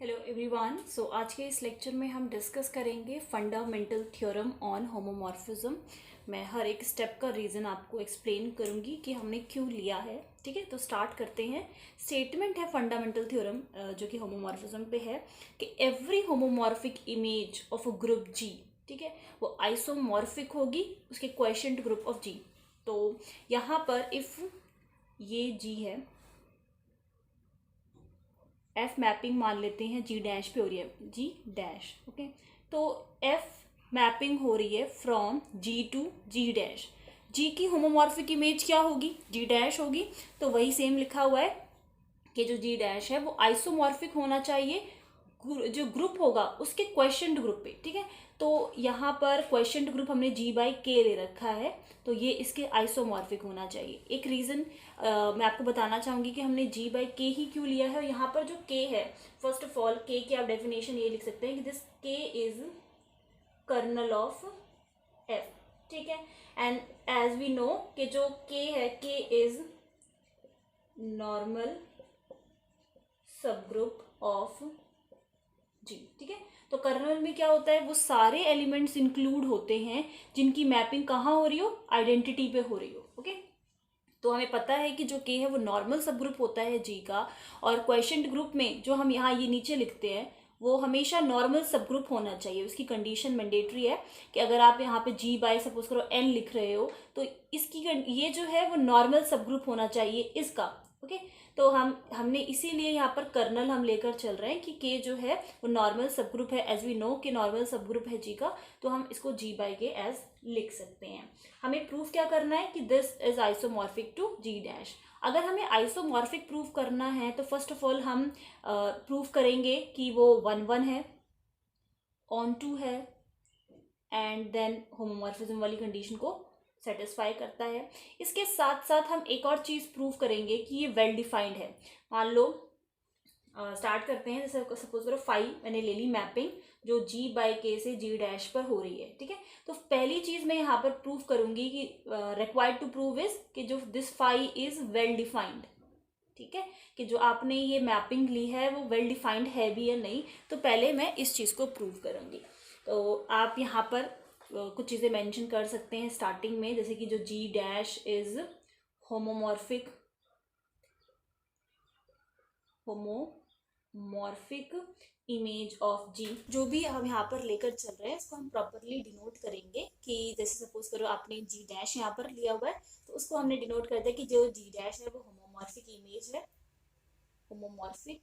Hello everyone. आज के इस लेक्चर में हम डिस्कस करेंगे फंडामेंटल थ्योरम ऑन होमोमॉर्फिज्म। मैं हर एक स्टेप का रीज़न आपको एक्सप्लेन करूंगी कि हमने क्यों लिया है। ठीक है, तो स्टार्ट करते हैं। स्टेटमेंट है फंडामेंटल थ्योरम जो कि होमोमॉर्फिज्म पे है कि every homomorphic image of a group G, ठीक है, वो आइसोमॉर्फिक होगी उसके क्वेश्चन ग्रुप ऑफ जी। तो यहाँ पर इफ़ ये जी है, एफ मैपिंग मान लेते हैं जी डैश पे हो रही है, जी डैश। ओके, तो एफ मैपिंग हो रही है from G to G dash. G की होमोमॉर्फिक इमेज क्या होगी? जी डैश होगी। तो वही सेम लिखा हुआ है कि जो जी डैश है वो आइसोमॉर्फिक होना चाहिए जो ग्रुप होगा उसके क्वेश्चन ग्रुप पे। ठीक है, तो यहाँ पर क्वेश्चन ग्रुप हमने जी बाई के ले रखा है, तो ये इसके आइसोमॉर्फिक होना चाहिए। एक रीज़न मैं आपको बताना चाहूँगी कि हमने जी बाई के ही क्यों लिया है। और यहाँ पर जो के है, फर्स्ट ऑफ ऑल के की आप डेफिनेशन ये लिख सकते हैं कि दिस के इज कर्नल ऑफ एफ। ठीक है, एंड एज वी नो कि जो के है, के इज नॉर्मल सब ग्रुप ऑफ जी। ठीक है, तो कर्नल में क्या होता है, वो सारे एलिमेंट्स इंक्लूड होते हैं जिनकी मैपिंग कहाँ हो रही हो, आइडेंटिटी पे हो रही हो। ओके, तो हमें पता है कि जो के है वो नॉर्मल सब ग्रुप होता है जी का, और क्वेश्चन ग्रुप में जो हम यहाँ ये नीचे लिखते हैं वो हमेशा नॉर्मल सब ग्रुप होना चाहिए। उसकी कंडीशन मैंडेटरी है कि अगर आप यहाँ पे जी बाय सपोज करो एन लिख रहे हो तो इसकी ये जो है वो नॉर्मल सब ग्रुप होना चाहिए इसका। ओके, तो हमने इसीलिए यहाँ पर कर्नल हम लेकर चल रहे हैं कि के जो है वो नॉर्मल सब ग्रुप है। एज वी नो कि नॉर्मल सब ग्रुप है जी का, तो हम इसको जी बाई के एज लिख सकते हैं। हमें प्रूफ क्या करना है कि this is isomorphic to G dash. अगर हमें आइसोमॉर्फिक प्रूफ करना है तो फर्स्ट ऑफ ऑल हम प्रूफ करेंगे कि वो 1 1 है, ऑन टू है, एंड देन होमोमॉर्फिज्म वाली कंडीशन को सेटिस्फाई करता है। इसके साथ साथ हम एक और चीज़ प्रूव करेंगे कि ये वेल डिफाइंड है। मान लो स्टार्ट करते हैं, जैसे सपोज करो 5 मैंने ले ली मैपिंग जो जी बाई के से जी डैश पर हो रही है। ठीक है, तो पहली चीज़ मैं यहाँ पर प्रूव करूंगी कि रिक्वायर्ड टू प्रूव इज कि जो दिस 5 इज वेल डिफाइंड। ठीक है, कि जो आपने ये मैपिंग ली है वो वेल डिफाइंड है भी या नहीं, तो पहले मैं इस चीज़ को प्रूव करूंगी। तो आप यहाँ पर कुछ चीज़ें मेंशन कर सकते हैं स्टार्टिंग में, जैसे कि जो G dash is homomorphic image of G. जो भी हम यहाँ पर लेकर चल रहे हैं इसको हम प्रॉपरली डिनोट करेंगे कि जैसे सपोज करो आपने जी डैश यहाँ पर लिया हुआ है तो उसको हमने डिनोट कर दिया कि जो जी डैश है वो होमोमॉर्फिक इमेज है, होमोमॉर्फिक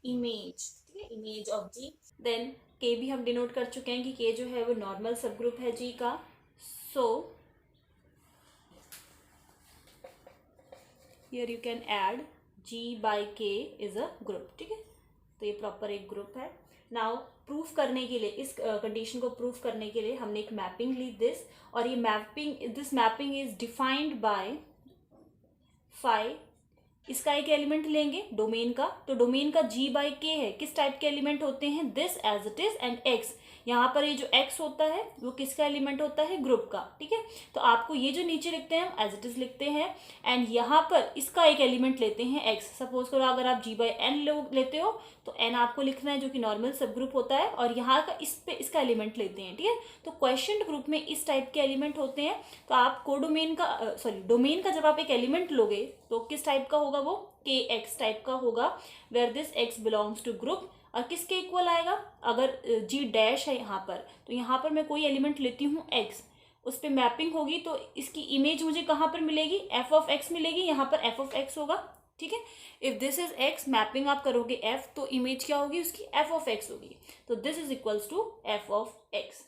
इमेज। ठीक है, इमेज ऑफ जी। देन के भी हम डिनोट कर चुके हैं कि के जो है वो नॉर्मल सब ग्रुप है जी का। So here you can add G by K is a group. ठीक है, तो ये प्रॉपर एक ग्रुप है। नाउ प्रूफ करने के लिए, इस कंडीशन को प्रूफ करने के लिए हमने एक मैपिंग ली दिस, और ये this mapping is defined by 5। इसका एक एलिमेंट लेंगे डोमेन का, तो डोमेन का जी बाई के है, किस टाइप के एलिमेंट होते हैं, this as it is and X. यहाँ पर ये जो एक्स होता है वो किसका एलिमेंट होता है, ग्रुप का। ठीक है, तो आपको ये जो नीचे लिखते हैं हम एज इट इज लिखते हैं, एंड यहाँ पर इसका एक एलिमेंट लेते हैं एक्स। सपोज करो अगर आप जी बाई एन लेते हो तो एन आपको लिखना है जो कि नॉर्मल सब ग्रुप होता है, और यहाँ का इस पे इसका एलिमेंट लेते हैं। ठीक है, तो क्वेश्चन ग्रुप में इस टाइप के एलिमेंट होते हैं। तो आप कोडोमेन का डोमेन का जब आप एक एलिमेंट लोगे तो किस टाइप का होगा, वो के एक्स टाइप का होगा, where this X belongs to group. और किसके इक्वल आएगा, अगर जी डैश है यहाँ पर तो यहाँ पर मैं कोई एलिमेंट लेती हूँ एक्स, उस पर मैपिंग होगी तो इसकी इमेज मुझे कहाँ पर मिलेगी, एफ ऑफ एक्स मिलेगी, यहाँ पर एफ ऑफ एक्स होगा। ठीक है, if this is x mapping आप करोगे एफ तो इमेज क्या होगी उसकी, एफ ऑफ एक्स होगी। तो this is equals to F of X.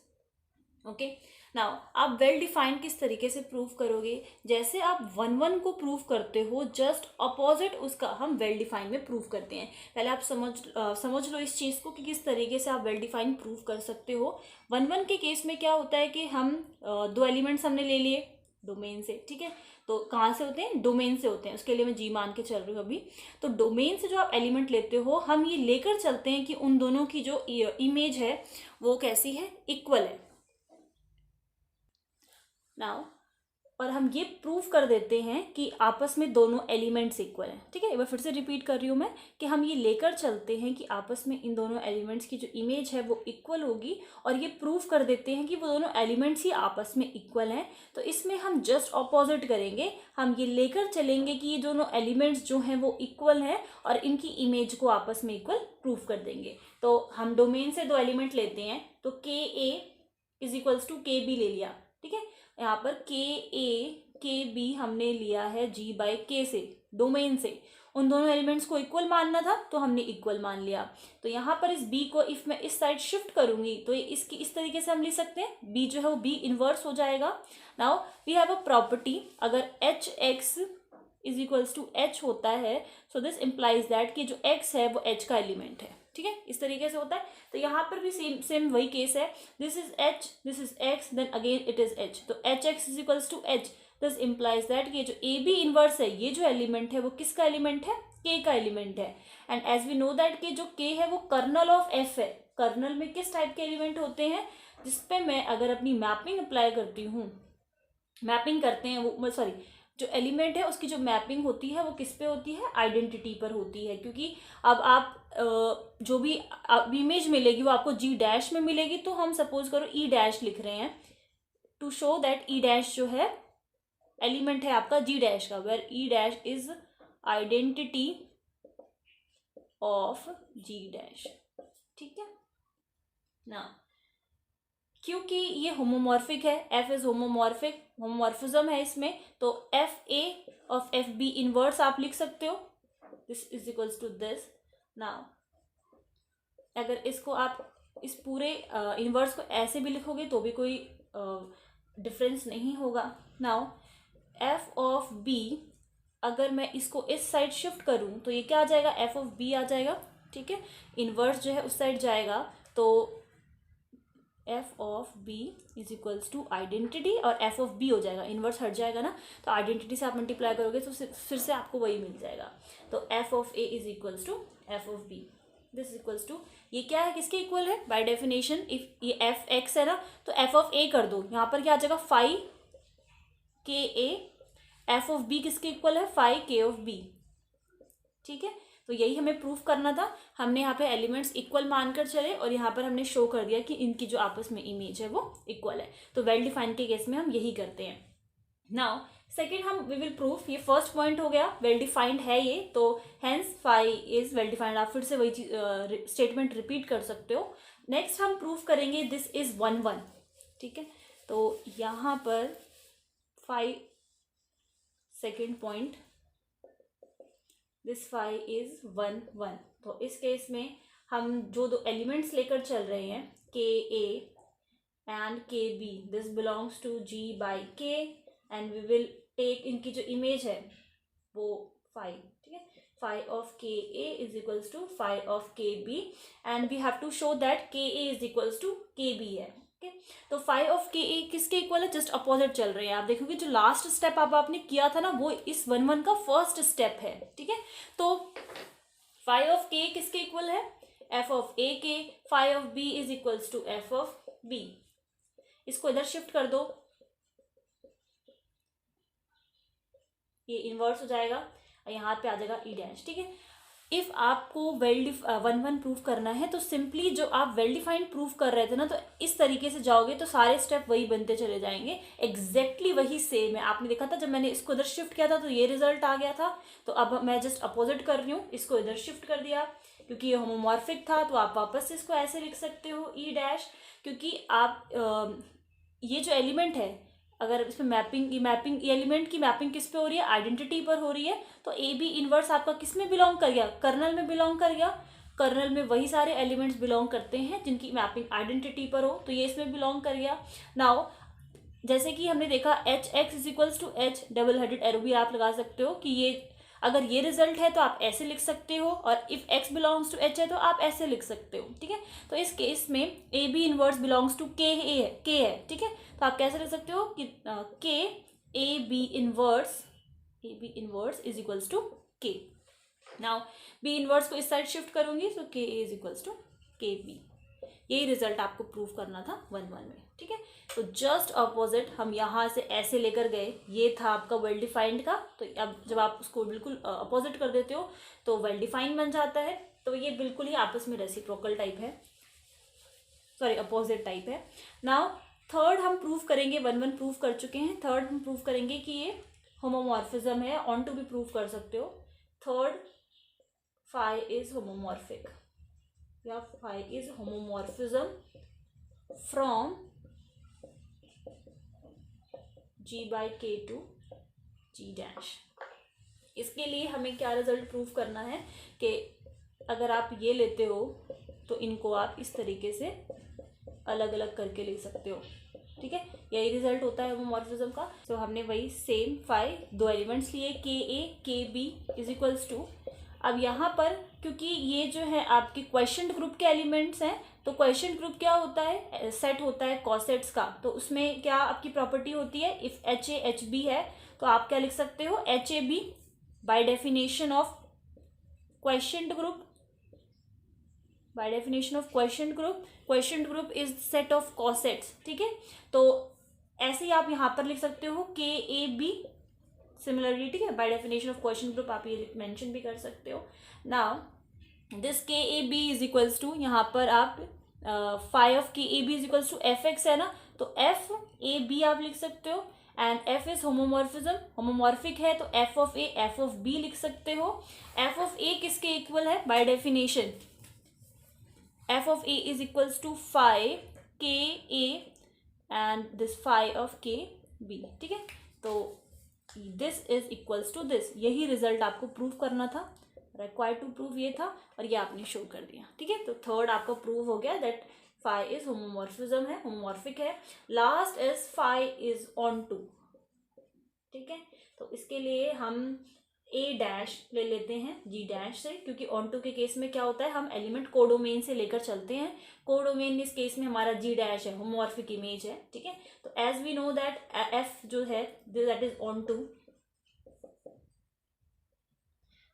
Okay, now आप वेल डिफाइंड किस तरीके से प्रूव करोगे, जैसे आप 1 1 को प्रूव करते हो जस्ट अपोजिट उसका हम वेल डिफाइंड में प्रूव करते हैं। पहले आप समझ लो इस चीज़ को कि किस तरीके से आप वेल डिफाइंड प्रूव कर सकते हो। 1 1 के केस में क्या होता है कि हम दो एलिमेंट्स हमने ले लिए डोमेन से। ठीक है, तो कहाँ से होते हैं, डोमेन से होते हैं, उसके लिए मैं जी मान के चल रही हूँ अभी। तो डोमेन से जो आप एलिमेंट लेते हो हम ये लेकर चलते हैं कि उन दोनों की जो इमेज है वो कैसी है, इक्वल है। नाउ और हम ये प्रूव कर देते हैं कि आपस में दोनों एलिमेंट्स इक्वल हैं। ठीक है, एक बार फिर से रिपीट कर रही हूँ मैं कि हम ये लेकर चलते हैं कि आपस में इन दोनों एलिमेंट्स की जो इमेज है वो इक्वल होगी, और ये प्रूव कर देते हैं कि वो दोनों एलिमेंट्स ही आपस में इक्वल हैं। तो इसमें हम जस्ट ऑपोजिट करेंगे, हम ये लेकर चलेंगे कि ये दोनों एलिमेंट्स जो हैं वो इक्वल हैं और इनकी इमेज को आपस में इक्वल प्रूव कर देंगे। तो हम डोमेन से दो एलिमेंट लेते हैं, तो k A is equals to के बी ले लिया। ठीक है, यहाँ पर के ए के बी हमने लिया है जी बाई के से, डोमेन से। उन दोनों एलिमेंट्स को इक्वल मानना था तो हमने इक्वल मान लिया। तो यहाँ पर इस बी को इफ मैं इस साइड शिफ्ट करूंगी तो इसकी इस तरीके से हम लिख सकते हैं, बी जो है वो बी इनवर्स हो जाएगा। Now we have a property, अगर h x is equals to h होता है, सो दिस इम्प्लाइज दैट कि जो एक्स है वो एच का एलिमेंट है। ठीक है, इस तरीके से होता है। तो यहाँ पर भी सेम वही केस है, this is h, this is x, then again it is h, तो h x is equals to h. This implies that ये जो ए बी इनवर्स है, ये जो एलिमेंट है वो किसका एलिमेंट है, के का एलिमेंट है। And as we know that कि जो के है वो कर्नल ऑफ एफ है। कर्नल में किस टाइप के एलिमेंट होते हैं, जिसपे मैं अगर अपनी मैपिंग अप्लाई करती हूँ, मैपिंग करते हैं वो, सॉरी, जो एलिमेंट है उसकी जो मैपिंग होती है वो किस पे होती है, आइडेंटिटी पर होती है। क्योंकि अब आप जो भी इमेज मिलेगी वो आपको जी डैश में मिलेगी, तो हम सपोज करो ई डैश लिख रहे हैं to show that E dash जो है एलिमेंट है आपका जी डैश का, where E dash is identity of G dash. ठीक है ना, क्योंकि ये होमोमॉर्फिक है, एफ इज होमोमॉर्फिक, होमोमॉर्फिज्म है इसमें, तो F A of F B inverse आप लिख सकते हो, this is equals to this. Now अगर इसको आप इस पूरे इनवर्स को ऐसे भी लिखोगे तो भी कोई डिफरेंस नहीं होगा। नाउ एफ ऑफ बी, अगर मैं इसको इस साइड शिफ्ट करूं तो ये क्या आ जाएगा, एफ ऑफ बी आ जाएगा। ठीक है, इनवर्स जो है उस साइड जाएगा, तो F of B is equals to identity और एफ ऑफ बी हो जाएगा, इनवर्स हट जाएगा ना, तो आइडेंटिटी से आप मल्टीप्लाई करोगे तो फिर से आपको वही मिल जाएगा। तो F of A is equals to F of B, this equals to, ये क्या है, किसके इक्वल है, बाय डेफिनेशन इफ ये एफ एक्स है ना तो एफ ऑफ ए कर दो, यहाँ पर क्या आ जाएगा, फाइव के ए, एफ ऑफ बी किसके इक्वल है, फाइव के ऑफ बी। ठीक है, तो यही हमें प्रूफ करना था, हमने यहाँ पे एलिमेंट्स इक्वल मानकर चले और यहाँ पर हमने शो कर दिया कि इनकी जो आपस में इमेज है वो इक्वल है। तो वेल डिफाइंड के केस में हम यही करते हैं। नाउ सेकेंड हम वी विल प्रूफ, ये फर्स्ट पॉइंट हो गया, वेल डिफाइंड है ये, तो hence phi is well defined. आप फिर से वही स्टेटमेंट रिपीट कर सकते हो। नेक्स्ट हम प्रूफ करेंगे दिस इज 1 1। ठीक है, तो यहाँ पर phi second point, this phi is 1 1। तो इस केस में हम जो दो एलिमेंट्स लेकर चल रहे हैं, K A and K B, this belongs to G by K, and we will take इनकी जो इमेज है वो फाई। ठीक है, फाई ऑफ के ए is equals to phi of k b, and we have to show that k A is equals to के b है। तो फाई ऑफ के ए किसके इक्वल है, जस्ट अपोजिट चल रहे हैं। आप देखोगे जो लास्ट स्टेप आपने किया था ना वो इस 1 1 का फर्स्ट स्टेप है। ठीक है, तो फाई ऑफ के किसके इक्वल है, F of A K, phi of B is equals to F of B. इसको इधर शिफ्ट कर दो, ये इनवर्स हो जाएगा और यहाँ पे आ जाएगा ई डैश। ठीक है, इफ आपको 1 1 प्रूफ करना है तो सिंपली जो आप वेल डिफाइंड प्रूफ कर रहे थे ना, तो इस तरीके से जाओगे तो सारे स्टेप वही बनते चले जाएंगे, एग्जैक्टली वही सेम है। आपने देखा था जब मैंने इसको इधर शिफ्ट किया था तो ये रिजल्ट आ गया था, तो अब मैं जस्ट अपोजिट कर रही हूँ, इसको इधर शिफ्ट कर दिया क्योंकि ये होमोमॉर्फिक था, तो आप वापस से इसको ऐसे लिख सकते हो ई डैश, क्योंकि आप ये जो एलिमेंट है अगर इसमें मैपिंग एलिमेंट की मैपिंग किस पे हो रही है, आइडेंटिटी पर हो रही है, तो ए बी इनवर्स आपका किस में बिलोंग कर गया, कर्नल में बिलोंग कर गया। कर्नल में वही सारे एलिमेंट्स बिलोंग करते हैं जिनकी मैपिंग आइडेंटिटी पर हो, तो ये इसमें बिलोंग कर गया। नाउ जैसे कि हमने देखा H x is equals to H, double headed arrow भी आप लगा सकते हो कि ये अगर ये रिजल्ट है तो आप ऐसे लिख सकते हो, और if X belongs to H है तो आप ऐसे लिख सकते हो। ठीक है, तो इस केस में A B inverse belongs to K है। ठीक है, तो आप कैसे लिख सकते हो कि K A B inverse is equals to K. Now B inverse को इस साइड शिफ्ट करूंगी, so K A is equals to के बी। यही रिजल्ट आपको प्रूव करना था 1-1 में, ठीक है। तो जस्ट अपोजिट हम यहाँ से ऐसे लेकर गए, ये था आपका वेल डिफाइंड का, तो अब जब आप उसको बिल्कुल अपोजिट कर देते हो तो वेल डिफाइंड बन जाता है। तो ये बिल्कुल ही आपस में रेसिप्रोकल टाइप है, सॉरी अपोजिट टाइप है। नाउ थर्ड हम प्रूव करेंगे, 1-1 प्रूव कर चुके हैं, थर्ड हम प्रूव करेंगे कि ये होमोमॉर्फिज्म है, ऑन टू भी प्रूव कर सकते हो। थर्ड, फाई इज होमोमॉर्फिक या phi is homomorphism from G by K to G dash. इसके लिए हमें क्या रिजल्ट प्रूव करना है कि अगर आप ये लेते हो तो इनको आप इस तरीके से अलग अलग करके ले सकते हो, ठीक है। यही रिजल्ट होता है होमोमॉर्फिज्म का। तो हमने वही सेम फाई दो एलिमेंट्स लिए, के ए के बी इज इक्वल्स टू। अब यहाँ पर क्योंकि ये जो है आपके क्वेश्चन ग्रुप के एलिमेंट्स हैं, तो क्वेश्चन ग्रुप क्या होता है, सेट होता है कॉसेट्स का। तो उसमें क्या आपकी प्रॉपर्टी होती है, if h a h b है तो आप क्या लिख सकते हो, h a b by definition of quotient group, by definition of quotient group is set of cosets, ठीक है। तो ऐसे ही आप यहाँ पर लिख सकते हो के ए बी सिमिलरली, ठीक है। By definition of quotient group आप ये मेंशन भी कर सकते हो। Now this K A B is equals to, यहाँ पर आप फाई ऑफ के A B is equals to F x है ना, तो एफ ए बी आप लिख सकते हो। And f is homomorphism, homomorphic है तो F of a f of b लिख सकते हो। एफ ऑफ ए किसके इक्वल है, by definition f of A is equals to phi k A and this phi of k b, ठीक है। तो this is equals to this, यही result आपको प्रूव करना था, रिक्वायर्ड टू प्रूव ये था, और ये आपने शो कर दिया, ठीक है। तो थर्ड आपका प्रूव हो गया दैट फाई इज होमोमॉर्फिज्म है, होमोमॉर्फिक है। Last is phi is onto, ठीक है। तो इसके लिए हम ए डैश ले लेते हैं जी डैश से, क्योंकि ऑन टू के केस में क्या होता है, हम एलिमेंट कोडोमेन से लेकर चलते हैं। कोडोमेन इस केस में हमारा जी डैश है, होमोमॉर्फिक इमेज है, ठीक है। तो as we know that F जो है that is onto,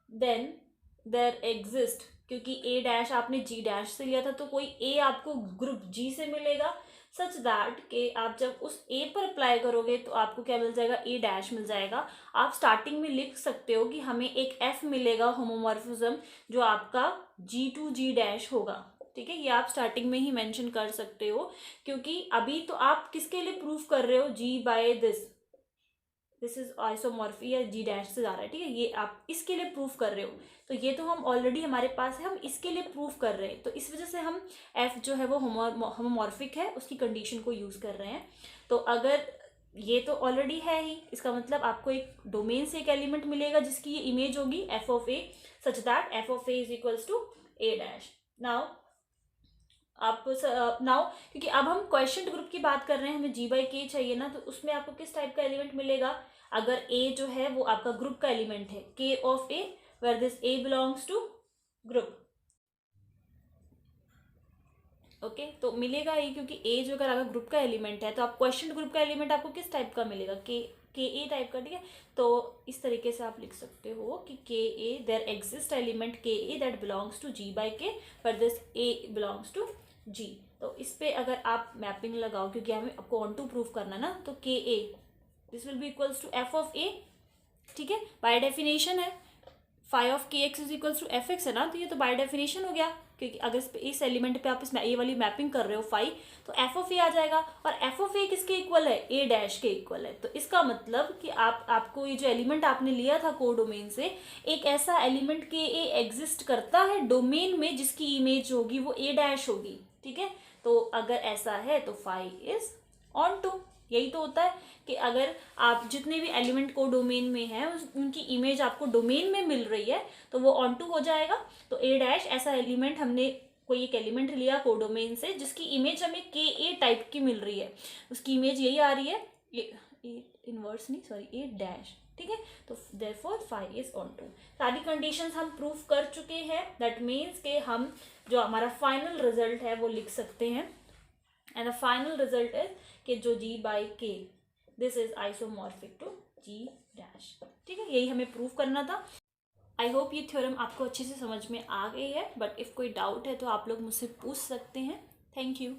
then there exist, क्योंकि ए डैश आपने जी डैश से लिया था तो कोई ए आपको ग्रुप जी से मिलेगा, सच दैट कि आप जब उस ए पर अप्लाई करोगे तो आपको क्या मिल जाएगा, ए डैश मिल जाएगा। आप स्टार्टिंग में लिख सकते हो कि हमें एक एफ मिलेगा होमोमॉर्फिज्म जो आपका जी टू जी डैश होगा, ठीक है। ये आप स्टार्टिंग में ही मेंशन कर सकते हो, क्योंकि अभी तो आप किसके लिए प्रूफ कर रहे हो, जी बाय दिस इज आइसोमॉर्फी या जी डैश से जा रहा है, ठीक है। ये आप इसके लिए प्रूफ कर रहे हो, तो ये तो हम ऑलरेडी हमारे पास है, हम इसके लिए प्रूफ कर रहे हैं, तो इस वजह से हम एफ जो है वो होमोमॉर्फिक है उसकी कंडीशन को यूज कर रहे हैं। तो अगर ये तो ऑलरेडी है ही, इसका मतलब आपको एक डोमेन से एक एलिमेंट मिलेगा जिसकी ये इमेज होगी F of A, such that F of A is equals to A dash. Now आप नाउ क्योंकि अब हम क्वेश्चन ग्रुप की बात कर रहे हैं, हमें जी बाई के चाहिए ना, तो उसमें आपको किस टाइप का एलिमेंट मिलेगा, अगर ए जो है वो आपका ग्रुप का एलिमेंट है, K of A where this A belongs to group, okay. तो मिलेगा ही, क्योंकि ए जो अगर आपका ग्रुप का एलिमेंट है तो आप क्वेश्चन ग्रुप का एलिमेंट आपको किस टाइप का मिलेगा, के ए टाइप का, ठीक है। तो इस तरीके से आप लिख सकते हो कि K A there exist element k a that belongs to G by k where this A belongs to G. तो इस पे अगर आप मैपिंग लगाओ, क्योंकि हमें आपको ऑन टू प्रूफ करना ना, तो k a this will be equals to F of a, ठीक है। बाय डेफिनेशन है phi of k x is equals to F x है ना, तो ये तो बाय डेफिनेशन हो गया, क्योंकि अगर इस एलिमेंट पे आप इस ये वाली मैपिंग कर रहे हो फाई, तो एफ ऑफ ए आ जाएगा, और एफ ऑफ ए किसके इक्वल है, ए डैश के इक्वल है। तो इसका मतलब कि आपको ये जो एलिमेंट आपने लिया था कोडोमेन से, एक ऐसा एलिमेंट के ए एग्जिस्ट करता है डोमेन में जिसकी इमेज होगी वो ए डैश होगी, ठीक है। तो अगर ऐसा है तो फाई इज ऑन टू, यही तो होता है कि अगर आप जितने भी एलिमेंट को डोमेन में है उनकी इमेज आपको डोमेन में मिल रही है तो वो ऑन टू हो जाएगा। तो ए डैश ऐसा एलिमेंट, हमने कोई एक एलिमेंट लिया कोडोमेन से जिसकी इमेज हमें के ए टाइप की मिल रही है, उसकी इमेज यही आ रही है, ए इनवर्स नहीं सॉरी ए डैश, ठीक है। तो therefore phi is onto. सारी कंडीशंस हम प्रूफ कर चुके हैं, दैट मीन्स के हम जो हमारा फाइनल रिजल्ट है वो लिख सकते हैं, and the final result is कि जो G by K this is isomorphic to G dash, ठीक है। यही हमें प्रूव करना था। आई होप ये थ्योरम आपको अच्छे से समझ में आ गई है, बट इफ़ कोई डाउट है तो आप लोग मुझसे पूछ सकते हैं। Thank you.